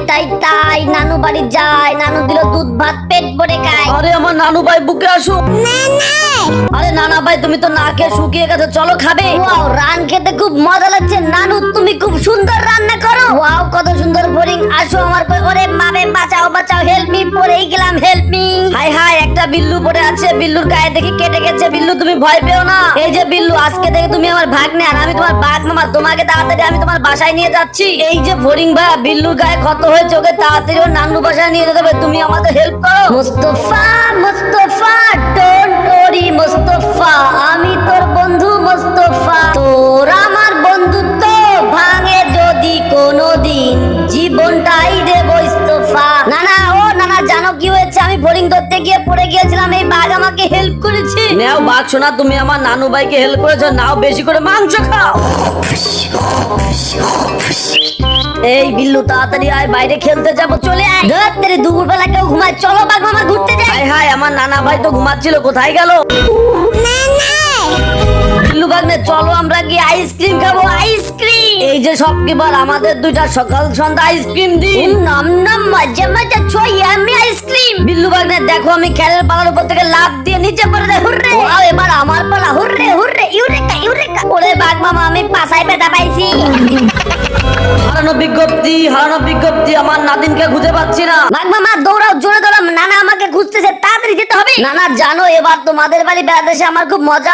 তাই তাই নানু বাড়ি যায়, নানু দিল দুধ ভাত পেট ভরে খায়। আরে আমার নানু ভাই বুকে আসো। আরে নানা ভাই তুমি তো না খেয়ে শুকিয়ে গেছো, চলো খাবে। ওয়াও, রান খেতে খুব মজা লাগছে। নানু তুমি খুব সুন্দর রান্না করো। ওয়াও, কত সুন্দর বোরিং। আসো আমার কই। ওরে মাবে বাঁচাও বাঁচাও, হেল্প মি, পড়েই গেলাম, হেল্প মি। হাই হাই, একটা বিল্লু পড়ে আছে, বিল্লুর গায়ে দেখি কেটে গেছে। বিল্লু তুমি ভয় পেও না। এই যে বিল্লু, আজকে থেকে তুমি আমার ভাগ্নে আর আমি তোমার বাঘ মামা। তোমাকে তাড়াতাড়ি আমি তোমার বাসায় নিয়ে যাচ্ছি। এই যে ফরিং ভাই, বিল্লুর গায়ে ক্ষত হয়েছে, ওকে তাড়াতাড়ি ওর নানু বাসায় নিয়ে যেতে হবে। তুমি আমাদের হেল্প করো। মুস্তফা মুস্তফা, ডোন্ট ওরি মুস্তফা, আমি তোর বন্ধু মুস্তফা। তোর আমার বন্ধুত্ব ভাঙে যদি কোনোদিন, জীবনটাই দেব ইস্তফা। নানা, ও নানা, জানো কি হয়েছে? আমি বোরিং ধরতে গিয়ে পড়ে গিয়েছিলাম, এই বাঘ আমাকে হেল্প করেছে। নাও বাঘ শোনা, তুমি আমার নানু ভাইকে হেল্প করেছো, নাও বেশি করে মাংস খাও। এই বিল্লু তাড়াতাড়ি আয়, বাইরে খেলতে যাবো, চলে আয়। ধর তেরে, দুপুরবেলা কেউ ঘুমায়, চলো বাঘ মামা ঘুরতে যাই। হাই হাই, আমার নানা ভাই তো ঘুমাচ্ছিল, কোথায় গেল? বিল্লু ভাগ্নে চলো আমরা গিয়ে আইসক্রিম খাবো, আইসক্রিম। এই যে শপকিপার, আমাদের দুইটা সকাল সন্ধ্যা আইসক্রিম দিন। নাম নাম মজা মজা ছয়, আমি আইসক্রিম। বিল্লু ভাগ্নে দেখো, আমি খেলের পালার উপর থেকে লাফ দিয়ে নিচে পড়ে যাই। হুররে! ওয়াও, এবার আমার পালা। Hurray hurray, eureka eureka. ওরে বাঘ মামা, আমি পাছায় ব্যথা পাইছি। হারানো বিজ্ঞপ্তি, হারানো বিজ্ঞপ্তি, আমার নাদিনকে খুঁজে পাচ্ছি না। বাঘ মামা দৌড়াও, জোরে দৌড়াও, নানা আমাকে খুঁজতেছে, তাড়াতাড়ি যেতে হবে। নানা জানো, এবার তোমাদের বাড়ি বেড়াতে এসে আমার খুব মজা